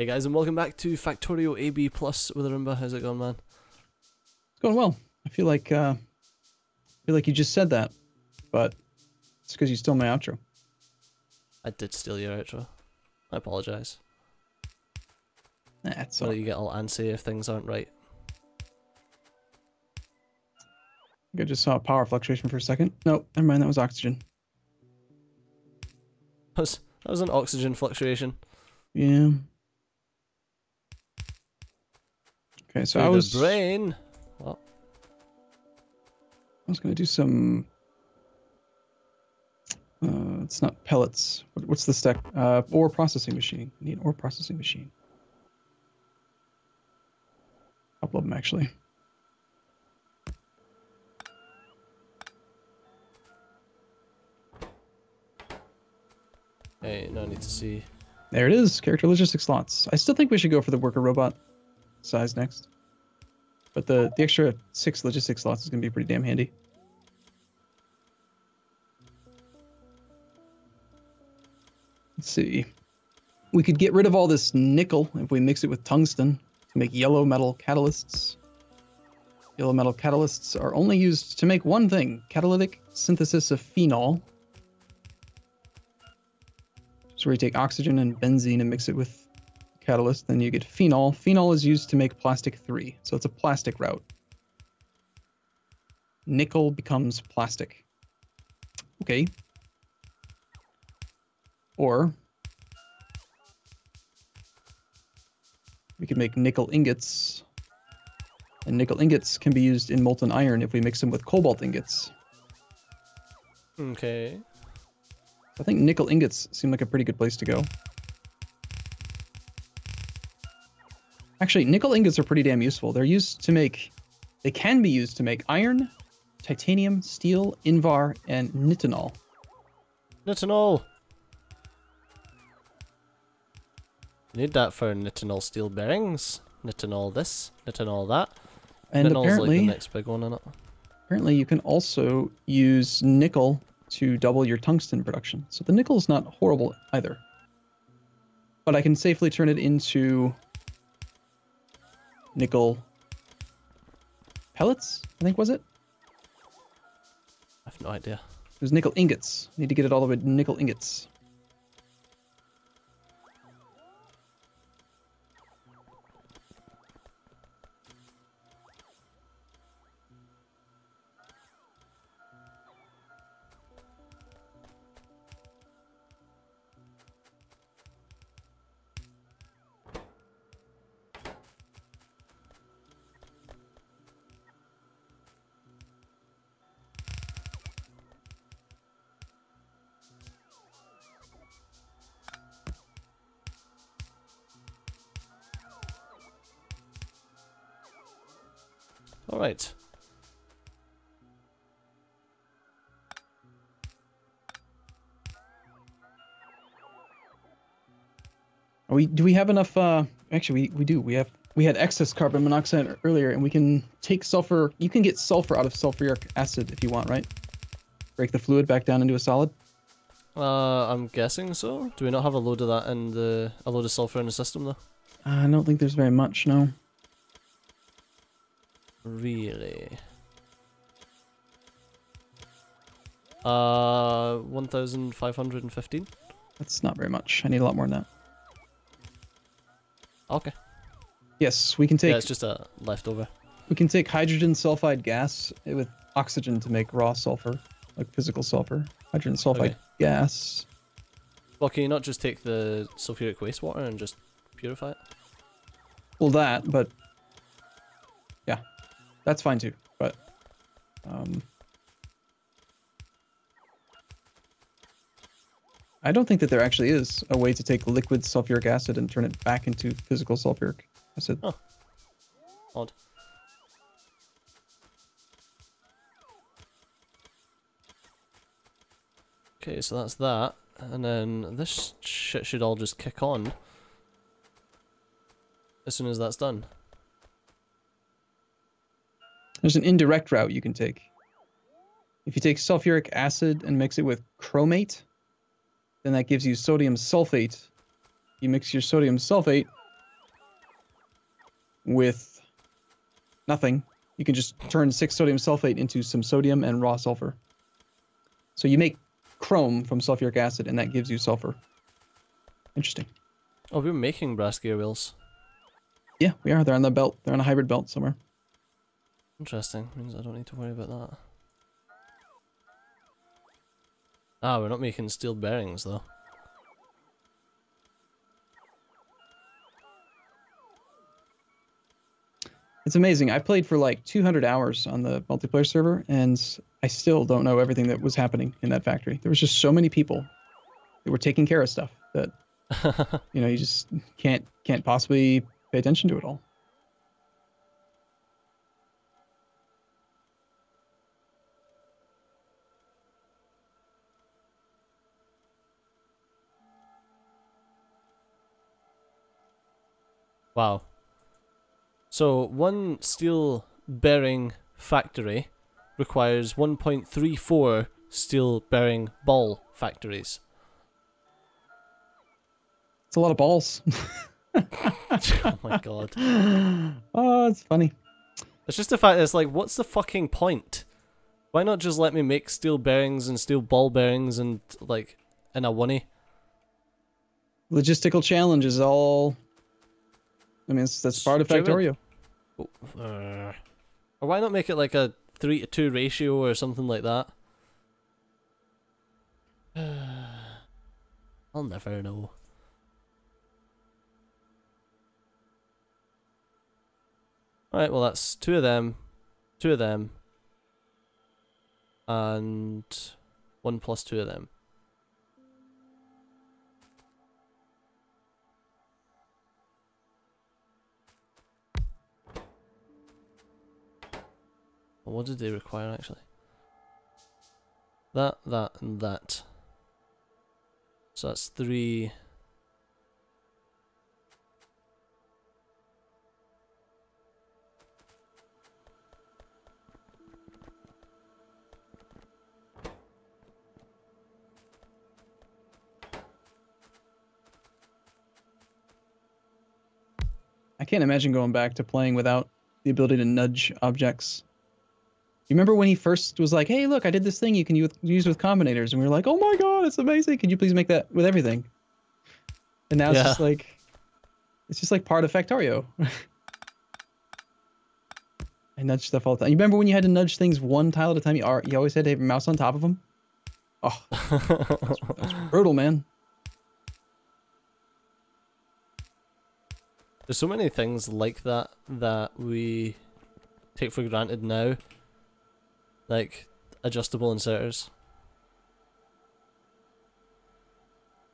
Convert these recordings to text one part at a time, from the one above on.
Hey guys, and welcome back to Factorio ABPlus with Arumba. How's it going, man? It's going well. I feel like you just said that, but it's because you stole my outro. I did steal your outro. I apologise. That's So all. you get all antsy if things aren't right. I just saw a power fluctuation for a second. No, never mind. That was oxygen. That was an oxygen fluctuation. Yeah. Okay, so Through I was the brain. Well, I was gonna do some. It's not pellets. What's the stack? Ore processing machine. I need an ore processing machine. A couple of them actually. hey, now I need to see. There it is. Character logistics slots. I still think we should go for the worker robot size next. But the extra 6 logistics slots is gonna be pretty damn handy. Let's see. We could get rid of all this nickel if we mix it with tungsten to make yellow metal catalysts. Yellow metal catalysts are only used to make one thing: catalytic synthesis of phenol. So where you take oxygen and benzene and mix it with catalyst, then you get phenol. Phenol is used to make plastic 3, so it's a plastic route. Nickel becomes plastic. Okay. Or we could make nickel ingots, and nickel ingots can be used in molten iron if we mix them with cobalt ingots. Okay. I think nickel ingots seem like a pretty good place to go. Actually, nickel ingots are pretty damn useful. They can be used to make iron, titanium, steel, invar, and nitinol. Nitinol! Need that for nitinol steel bearings. Nitinol this, nitinol that. And Nitinol's apparently, like the next big one in it. apparently you can also use nickel to double your tungsten production. So the nickel is not horrible either. But I can safely turn it into nickel pellets, I think, was it? I have no idea. It was nickel ingots. Need to get it all the way to nickel ingots. Alright. Do we have enough? Actually, we do. We had excess carbon monoxide earlier, and we can take sulfur. You can get sulfur out of sulfuric acid if you want, right? Break the fluid back down into a solid. I'm guessing so. Do we not have a load of that in a load of sulfur in the system though? I don't think there's very much, no. Really? 1,515? That's not very much. I need a lot more than that. Okay. Yes, we can take. Yeah, it's just a leftover. We can take hydrogen sulfide gas with oxygen to make raw sulfur, like physical sulfur. Hydrogen sulfide gas. Well, can you not just take the sulfuric wastewater and just purify it? Well, that, but yeah, that's fine too. But I don't think that there actually is a way to take liquid sulfuric acid and turn it back into physical sulfuric acid. Oh, odd. Okay, so that's that, and then this shit should all just kick on as soon as that's done. There's an indirect route you can take. If you take sulfuric acid and mix it with chromate, then that gives you sodium sulfate. You mix your sodium sulfate with nothing. You can just turn 6 sodium sulfate into some sodium and raw sulfur. So you make chrome from sulfuric acid, and that gives you sulfur. Interesting. Oh, we're making brass gear wheels. Yeah, we are. They're on the belt. They're on a hybrid belt somewhere. Interesting. Means I don't need to worry about that. Ah, we're not making steel bearings though. It's amazing. I played for like 200 hours on the multiplayer server, and I still don't know everything that was happening in that factory. There was just so many people that were taking care of stuff that you just can't possibly pay attention to it all. Wow. So one steel bearing factory requires 1.34 steel bearing ball factories. It's a lot of balls. Oh my god. Oh, it's funny. It's just the fact that it's like, what's the fucking point? Why not just let me make steel bearings and steel ball bearings and like in a oneie? Logistical challenge is all. I mean, that's part of Factorio. Or why not make it like a 3-to-2 ratio or something like that? I'll never know. Alright, well that's 2 of them, 2 of them, and 1 plus 2 of them. Well, what did they require actually? That, and that. So that's 3. I can't imagine going back to playing without the ability to nudge objects. You remember when he first was like, hey, look, I did this thing you can use with combinators. And we were like, oh my god, it's amazing. Could you please make that with everything? And now it's just like part of Factorio. I nudge stuff all the time. You remember when you had to nudge things one tile at a time? You always had to have your mouse on top of them? Oh, that's brutal, man. There's so many things like that that we take for granted now. Like adjustable inserters.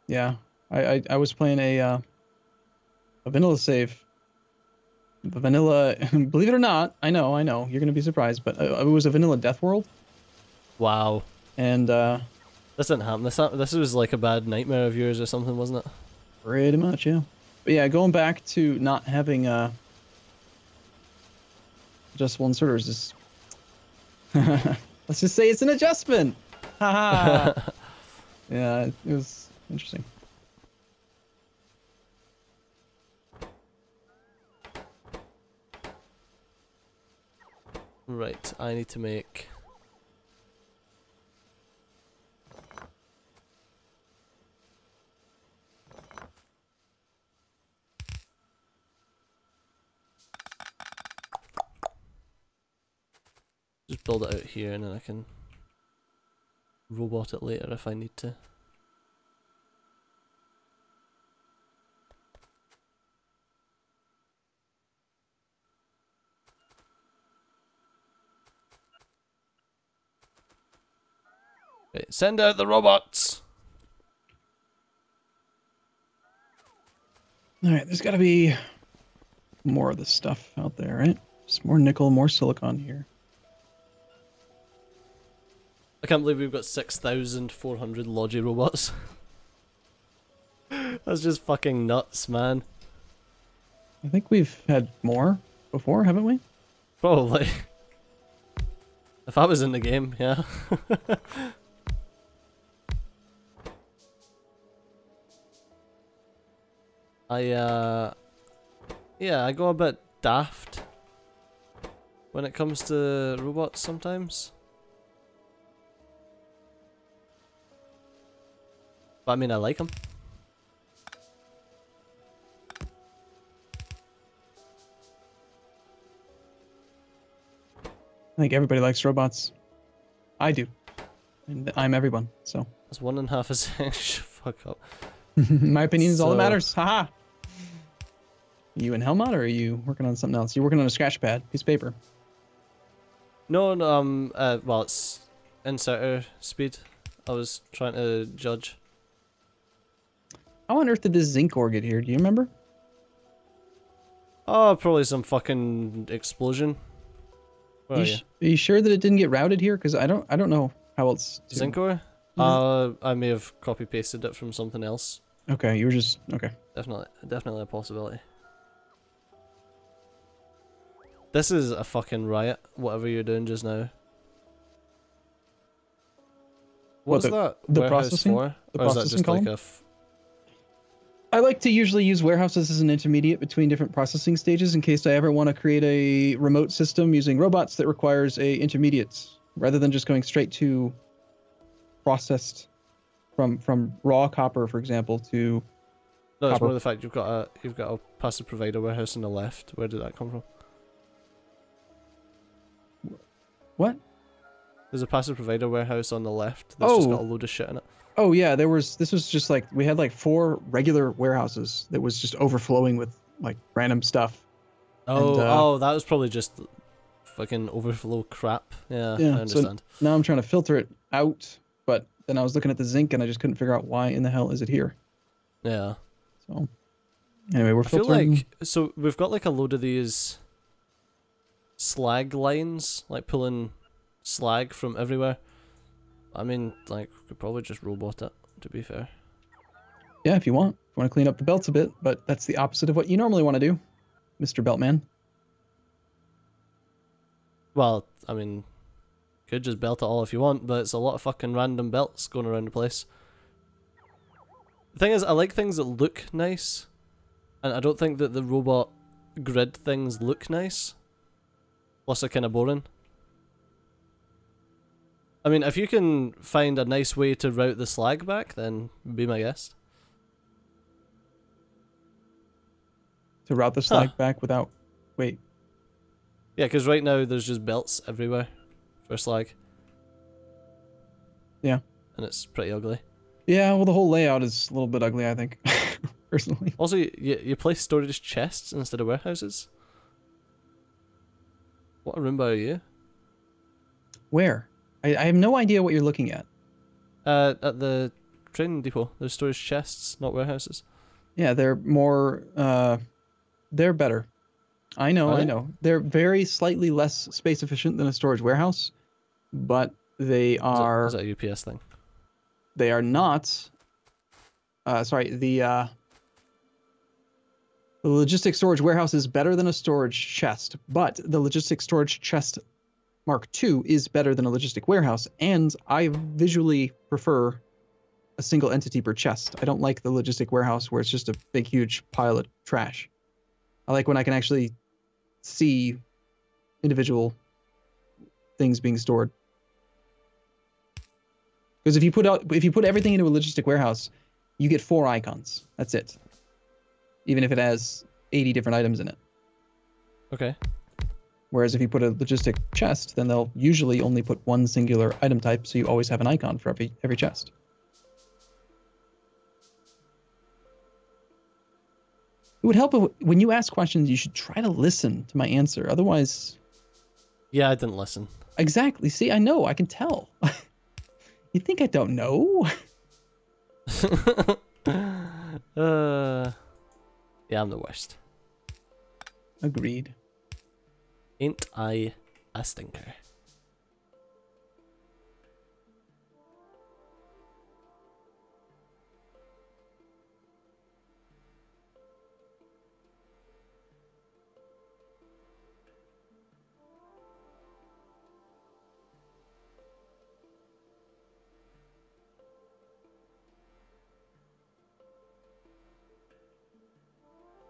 Yeah, I was playing a vanilla save. The vanilla, believe it or not, I know, you're gonna be surprised, but it was a vanilla Death World. Wow. And this didn't happen. This was like a bad nightmare of yours or something, wasn't it? Pretty much, yeah. But yeah, going back to not having adjustable inserters is let's just say it's an adjustment. Haha. Yeah, it was interesting. Right, I need to make just build it out here and then I can robot it later if I need to. Right, send out the robots! Alright, there's gotta be more of this stuff out there, right? Just more nickel, more silicon here. I can't believe we've got 6,400 Logi robots. That's just fucking nuts, man. I think we've had more before, haven't we? Probably. If I was in the game, yeah. Yeah, I go a bit daft when it comes to robots sometimes. But I mean, I like them. I think everybody likes robots. I do. And I'm everyone, so. That's 1.5 a second. Fuck up. My opinion is all that So- matters. Haha. You in Helmut or are you working on something else? You're working on a scratch pad, piece of paper. No, no, well, it's inserter speed. I was trying to judge. How on earth did this zinc ore get here? Do you remember? Oh, probably some fucking explosion. Where are you? Are you sure that it didn't get routed here? Because I don't know how else to... Zinc ore? I may have copy pasted it from something else. Okay, you were just... Okay. Definitely a possibility. This is a fucking riot, whatever you're doing just now. What's that the warehouse processing? for? The Or is that processing just column? like a... I like to usually use warehouses as an intermediate between different processing stages in case I ever want to create a remote system using robots that requires a intermediate, rather than just going straight to processed from raw copper, for example, to No, it's copper. more the fact you've got a passive provider warehouse on the left. Where did that come from? What? There's a passive provider warehouse on the left that's just got a load of shit in it. Oh yeah, this was just like, we had like 4 regular warehouses that was just overflowing with like random stuff. Oh, And, oh, that was probably just fucking overflow crap. Yeah, I understand. So now I'm trying to filter it out, but then I was looking at the zinc and I just couldn't figure out why in the hell is it here. Yeah. So anyway, we're I feel filtering. like, so we've got like a load of these slag lines, like pulling slag from everywhere. I mean, like, we could probably just robot it, to be fair. Yeah, if you want. If you want to clean up the belts a bit, but that's the opposite of what you normally want to do, Mr. Beltman. Well, I mean, could just belt it all if you want, but it's a lot of fucking random belts going around the place. The thing is, I like things that look nice, and I don't think that the robot grid things look nice. Plus, they're kind of boring. I mean, if you can find a nice way to route the slag back, then be my guest. To route the slag back without... Wait. Yeah, because right now there's just belts everywhere for slag. Yeah. And it's pretty ugly. Yeah, well, the whole layout is a little bit ugly, I think, personally. Also, you place storage chests instead of warehouses? What Arumba are you? Where? I have no idea what you're looking at. At the training depot. There's storage chests, not warehouses. Yeah, they're more... they're better. I know, Are I they? know. They're very slightly less space efficient than a storage warehouse, but they are... Is that a UPS thing? They are not... sorry, the logistics storage warehouse is better than a storage chest, but the logistics storage chest Mark II is better than a logistic warehouse, and I visually prefer a single entity per chest. I don't like the logistic warehouse where it's just a big, huge pile of trash. I like when I can actually see individual things being stored. Because if you put everything into a logistic warehouse, you get 4 icons. That's it. Even if it has 80 different items in it. Okay. Whereas if you put a logistic chest, then they'll usually only put one singular item type, so you always have an icon for every chest. It would help if, when you ask questions, you should try to listen to my answer. Otherwise... Yeah, I didn't listen. Exactly. See, I know. I can tell. You think I don't know? Yeah, I'm the worst. Agreed. Ain't I a stinker?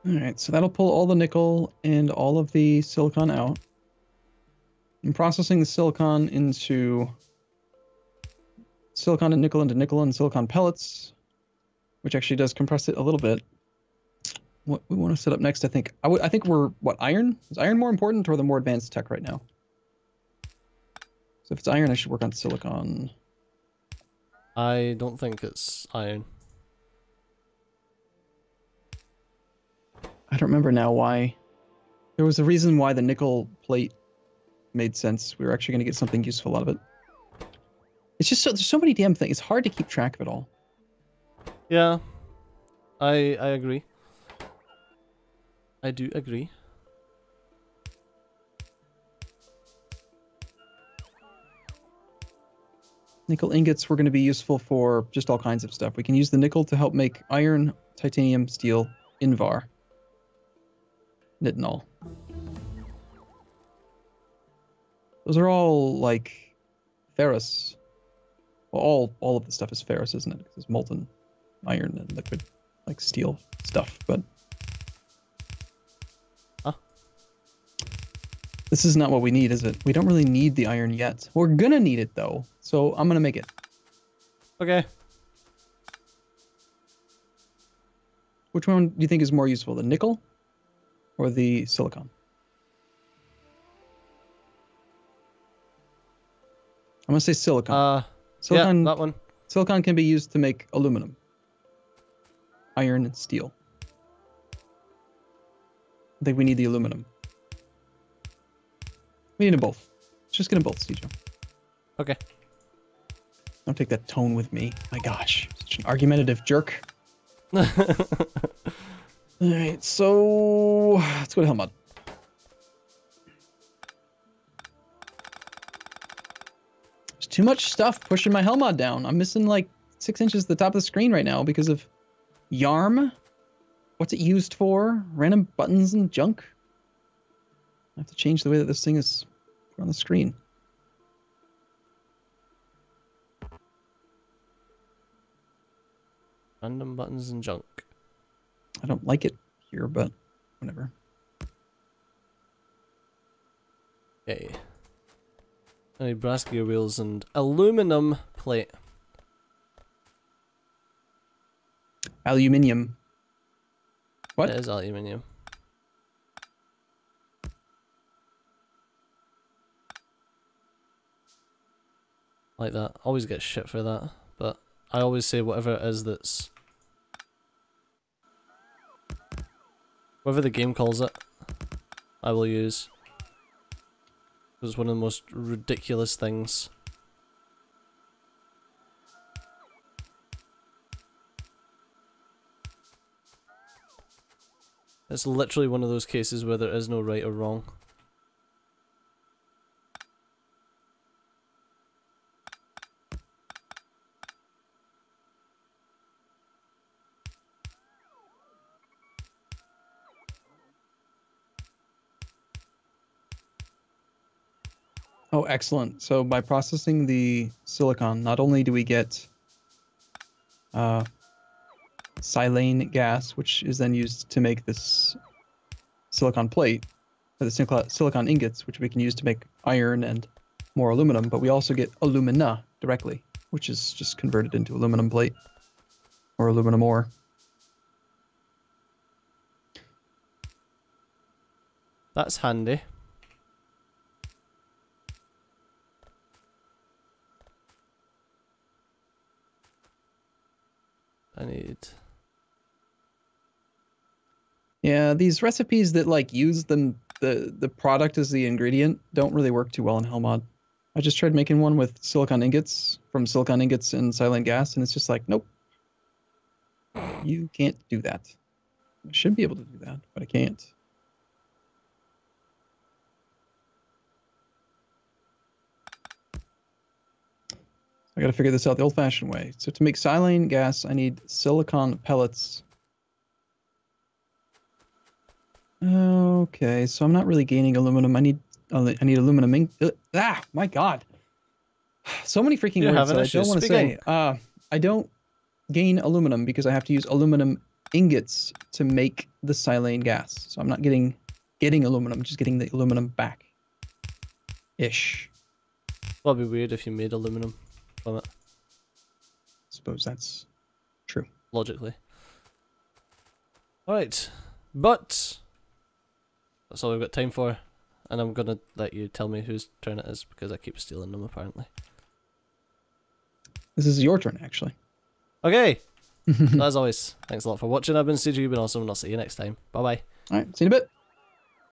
All right, so that'll pull all the nickel and all of the silicon out. I'm processing the silicon into silicon and nickel into nickel and silicon pellets, which actually does compress it a little bit. What we want to set up next, I think we're what, iron? Is iron more important or the more advanced tech right now? So if it's iron, I should work on silicon. I don't think it's iron. I don't remember now why. There was a reason why the nickel plate made sense. We were actually going to get something useful out of it. It's just there's so many damn things. It's hard to keep track of it all. Yeah, I agree. I do agree. Nickel ingots were going to be useful for just all kinds of stuff. We can use the nickel to help make iron, titanium, steel, invar. Nitinol. Those are all like ferrous. Well, all of the stuff is ferrous, isn't it? Because it's molten iron and liquid, like steel stuff. But this is not what we need, is it? We don't really need the iron yet. We're gonna need it though, so I'm gonna make it. Okay. Which one do you think is more useful, the nickel or the silicon? I'm gonna say silicon. Silicon, yeah, that one. Silicon can be used to make aluminum, iron, and steel. I think we need the aluminum. We need them both. Let's just get them both, SteelYo. Okay. Don't take that tone with me. My gosh, such an argumentative jerk. Alright, so let's go to Hellmod. There's too much stuff pushing my Hellmod down. I'm missing like 6 inches at the top of the screen right now because of YARM. What's it used for? Random buttons and junk. I have to change the way that this thing is put on the screen. Random buttons and junk. I don't like it here, but whatever. Okay. I need brass gear wheels and aluminum plate. Aluminium. What? It is aluminium. Like that. Always get shit for that, but I always say whatever it is that's... whatever the game calls it, I will use. It's one of the most ridiculous things. It's literally one of those cases where there is no right or wrong. Oh, excellent. So by processing the silicon, not only do we get silane gas, which is then used to make this silicon plate, or the silicon ingots, which we can use to make iron and more aluminum, but we also get alumina directly, which is just converted into aluminum plate or aluminum ore. That's handy. I need... Yeah, these recipes that like use the product as the ingredient don't really work too well in Hellmod. I just tried making one with silicon ingots from silicon ingots and silane gas, and it's just like, nope. You can't do that. I should be able to do that, but I can't. I gotta figure this out the old-fashioned way. So to make silane gas, I need silicon pellets. Okay, so I'm not really gaining aluminum. I need aluminum ink. My God. So many freaking words that I don't want to say. I don't gain aluminum because I have to use aluminum ingots to make the silane gas. So I'm not getting aluminum, just getting the aluminum back. Ish. That'd be weird if you made aluminum from it. Suppose that's true. Logically. Alright. But that's all we've got time for. And I'm gonna let you tell me whose turn it is because I keep stealing them apparently. This is your turn, actually. Okay. As always, thanks a lot for watching. I've been SteelYo, you've been awesome, and I'll see you next time. Bye bye. Alright, see you in a bit.